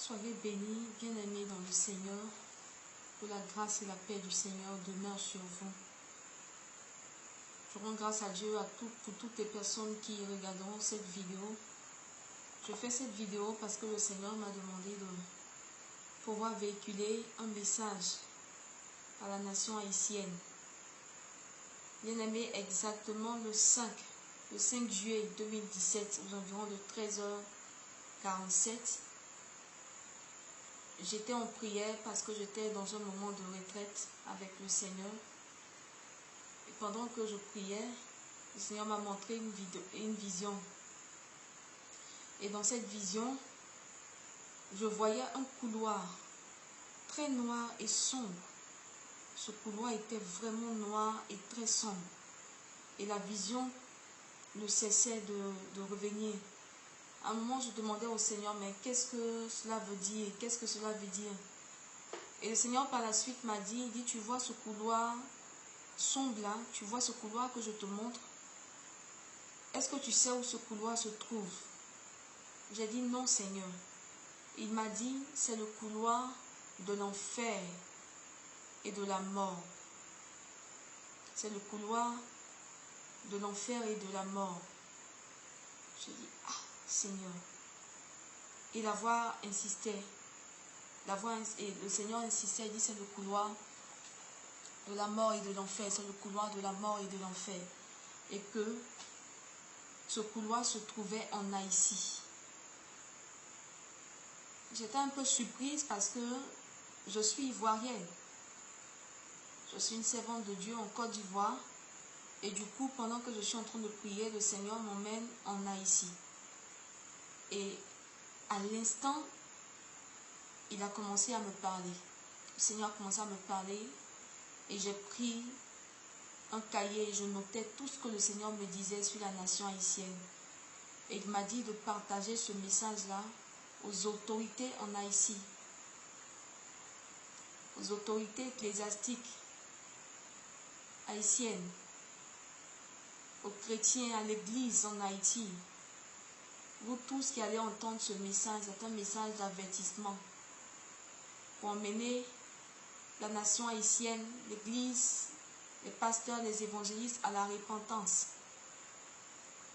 Soyez bénis, bien-aimés dans le Seigneur, que la grâce et la paix du Seigneur demeurent sur vous. Je rends grâce à Dieu pour toutes les personnes qui regarderont cette vidéo. Je fais cette vidéo parce que le Seigneur m'a demandé de pouvoir véhiculer un message à la nation haïtienne. Bien-aimés, exactement le 5 juillet 2017, aux environs de 13h47, j'étais en prière parce que j'étais dans un moment de retraite avec le Seigneur. Et pendant que je priais, le Seigneur m'a montré une vision. Et dans cette vision, je voyais un couloir très noir et sombre. Ce couloir était vraiment noir et très sombre. Et la vision ne cessait de revenir. À un moment, je demandais au Seigneur, mais qu'est-ce que cela veut dire? Qu'est-ce que cela veut dire? Et le Seigneur, par la suite, m'a dit, tu vois ce couloir sombre là, tu vois ce couloir que je te montre? Est-ce que tu sais où ce couloir se trouve? J'ai dit, non, Seigneur. Il m'a dit, c'est le couloir de l'enfer et de la mort. C'est le couloir de l'enfer et de la mort. J'ai dit, ah, Seigneur. Et la voix insistait. Et le Seigneur insistait, il dit, c'est le couloir de la mort et de l'enfer. C'est le couloir de la mort et de l'enfer. Et que ce couloir se trouvait en Haïti. J'étais un peu surprise parce que je suis ivoirienne. Je suis une servante de Dieu en Côte d'Ivoire. Et du coup, pendant que je suis en train de prier, le Seigneur m'emmène en Haïti. Et à l'instant, il a commencé à me parler. Le Seigneur a commencé à me parler. Et j'ai pris un cahier et je notais tout ce que le Seigneur me disait sur la nation haïtienne. Et il m'a dit de partager ce message-là aux autorités en Haïti, aux autorités ecclésiastiques haïtiennes, aux chrétiens, à l'église en Haïti. Vous tous qui allez entendre ce message, c'est un message d'avertissement pour emmener la nation haïtienne, l'église, les pasteurs, les évangélistes à la repentance.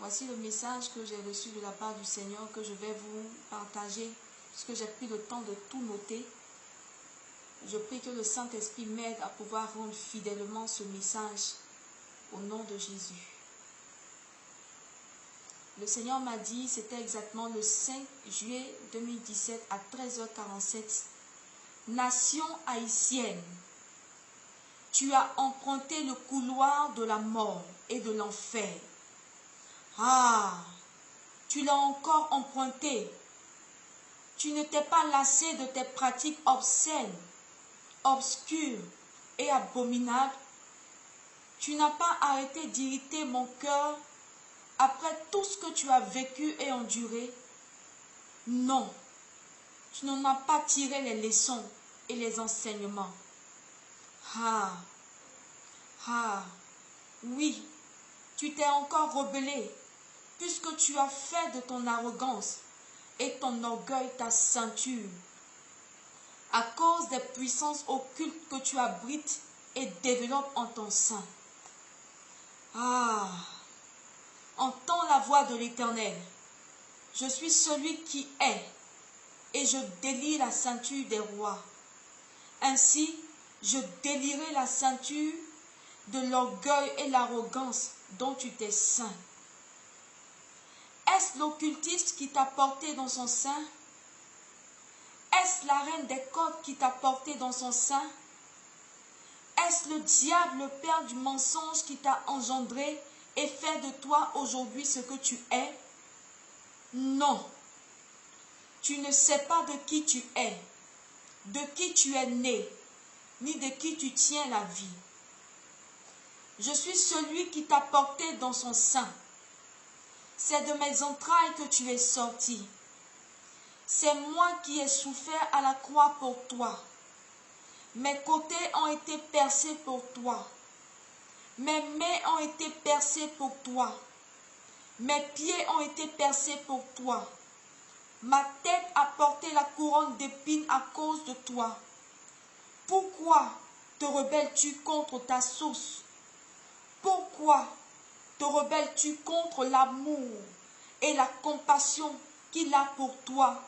Voici le message que j'ai reçu de la part du Seigneur que je vais vous partager, parce que j'ai pris le temps de tout noter. Je prie que le Saint-Esprit m'aide à pouvoir rendre fidèlement ce message au nom de Jésus. Le Seigneur m'a dit, c'était exactement le 5 juillet 2017 à 13h47. Nation haïtienne, tu as emprunté le couloir de la mort et de l'enfer. Ah, tu l'as encore emprunté. Tu ne t'es pas lassé de tes pratiques obscènes, obscures et abominables. Tu n'as pas arrêté d'irriter mon cœur après tout ce que tu as vécu et enduré. Non, tu n'en as pas tiré les leçons et les enseignements. Ah, oui, tu t'es encore rebellé, puisque tu as fait de ton arrogance et ton orgueil ta ceinture, à cause des puissances occultes que tu abrites et développes en ton sein. Ah, entends la voix de l'Éternel. Je suis celui qui est, et je délie la ceinture des rois. Ainsi, je délierai la ceinture de l'orgueil et l'arrogance dont tu t'es ceint. Est-ce l'occultiste qui t'a porté dans son sein? Est-ce la reine des codes qui t'a porté dans son sein? Est-ce le diable, le père du mensonge, qui t'a engendré et fait de toi aujourd'hui ce que tu es? Non. Tu ne sais pas de qui tu es, de qui tu es né, ni de qui tu tiens la vie. Je suis celui qui t'a porté dans son sein. C'est de mes entrailles que tu es sorti. C'est moi qui ai souffert à la croix pour toi. Mes côtés ont été percés pour toi. Mes mains ont été percées pour toi. Mes pieds ont été percés pour toi. Ma tête a porté la couronne d'épines à cause de toi. Pourquoi te rebelles-tu contre ta source? Pourquoi te rebelles-tu contre l'amour et la compassion qu'il a pour toi?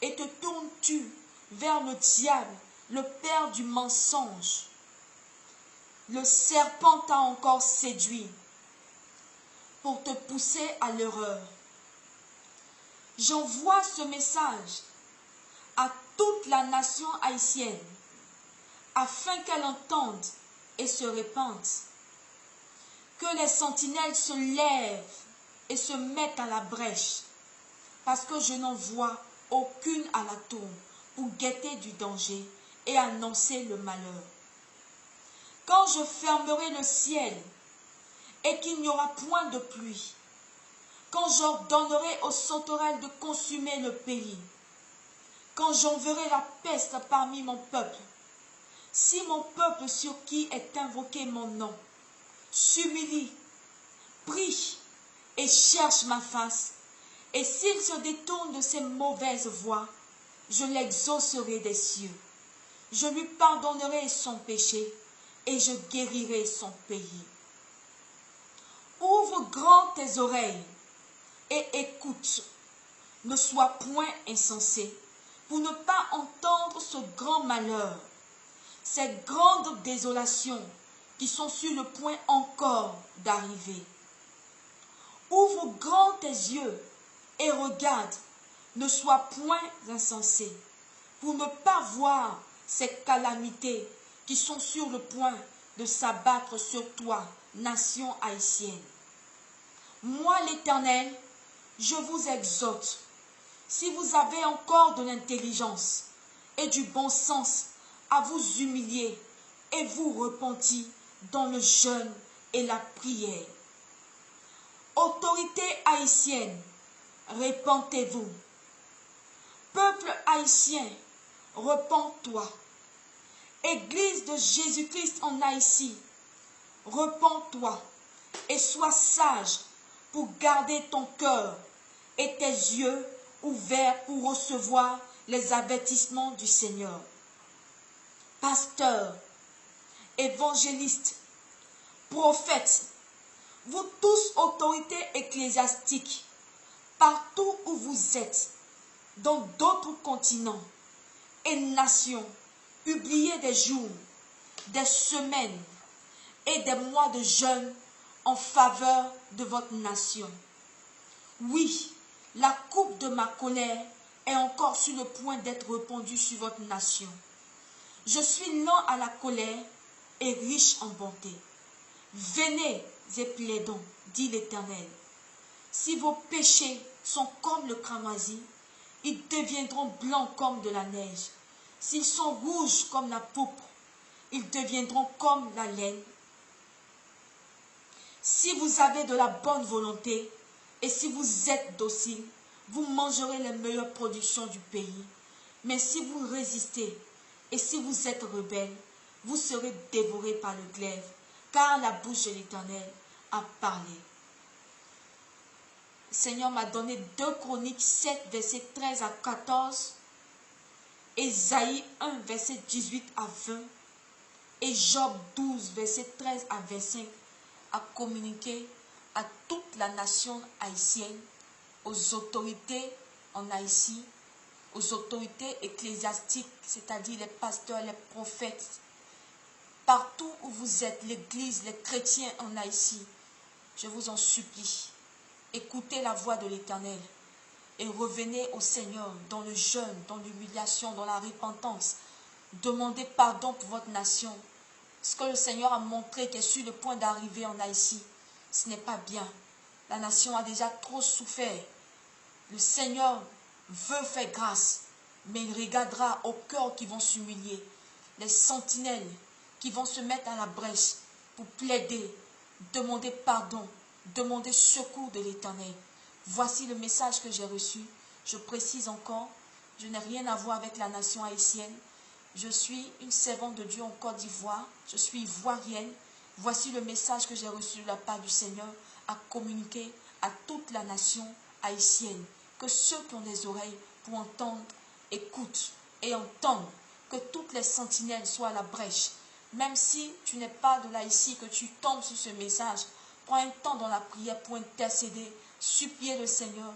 Et te tournes-tu vers le diable, le père du mensonge? Le serpent t'a encore séduit pour te pousser à l'erreur. J'envoie ce message à toute la nation haïtienne afin qu'elle entende et se répande. Que les sentinelles se lèvent et se mettent à la brèche, parce que je n'en vois aucune à la tour pour guetter du danger et annoncer le malheur. Quand je fermerai le ciel et qu'il n'y aura point de pluie, quand j'ordonnerai aux sauterelles de consumer le pays, quand j'enverrai la peste parmi mon peuple, si mon peuple sur qui est invoqué mon nom s'humilie, prie et cherche ma face, et s'il se détourne de ses mauvaises voies, je l'exaucerai des cieux. Je lui pardonnerai son péché et je guérirai son pays. Ouvre grand tes oreilles et écoute. Ne sois point insensé pour ne pas entendre ce grand malheur, ces grandes désolations qui sont sur le point encore d'arriver. Ouvre grand tes yeux et regarde, ne sois point insensé pour ne pas voir ces calamités qui sont sur le point de s'abattre sur toi, nation haïtienne. Moi, l'Éternel, je vous exhorte, si vous avez encore de l'intelligence et du bon sens, à vous humilier et vous repentir dans le jeûne et la prière. Autorité haïtienne, repentez-vous. Peuple haïtien, repens-toi. Église de Jésus-Christ en Haïti, repens-toi et sois sage pour garder ton cœur et tes yeux ouverts pour recevoir les avertissements du Seigneur. Pasteurs, évangélistes, prophètes, vous tous autorités ecclésiastiques, partout où vous êtes, dans d'autres continents et nations, publiez des jours, des semaines et des mois de jeûne en faveur de votre nation. Oui, la coupe de ma colère est encore sur le point d'être répandue sur votre nation. Je suis lent à la colère et riche en bonté. Venez et plaidons, dit l'Éternel. Si vos péchés sont comme le cramoisi, ils deviendront blancs comme de la neige. S'ils sont rouges comme la pourpre, ils deviendront comme la laine. Si vous avez de la bonne volonté et si vous êtes docile, vous mangerez les meilleures productions du pays. Mais si vous résistez et si vous êtes rebelles, vous serez dévorés par le glaive, car la bouche de l'Éternel a parlé. Le Seigneur m'a donné 2 Chroniques 7, versets 13 à 14, Ésaïe 1, verset 18 à 20, et Job 12, verset 13 à 25, à communiquer à toute la nation haïtienne, aux autorités en Haïti, aux autorités ecclésiastiques, c'est-à-dire les pasteurs, les prophètes, partout où vous êtes, l'Église, les chrétiens en Haïti, je vous en supplie, écoutez la voix de l'Éternel et revenez au Seigneur dans le jeûne, dans l'humiliation, dans la repentance. Demandez pardon pour votre nation. Ce que le Seigneur a montré qui est sur le point d'arriver en Haïti, ce n'est pas bien. La nation a déjà trop souffert. Le Seigneur veut faire grâce, mais il regardera aux cœurs qui vont s'humilier, les sentinelles qui vont se mettre à la brèche pour plaider, demander pardon, demander secours de l'Éternel. Voici le message que j'ai reçu. Je précise encore, je n'ai rien à voir avec la nation haïtienne. Je suis une servante de Dieu en Côte d'Ivoire. Je suis ivoirienne. Voici le message que j'ai reçu de la part du Seigneur à communiquer à toute la nation haïtienne Que ceux qui ont des oreilles pour entendre, écoutent et entendent. Que toutes les sentinelles soient à la brèche. Même si tu n'es pas de là ici, que tu tombes sur ce message, prends un temps dans la prière pour intercéder, supplier le Seigneur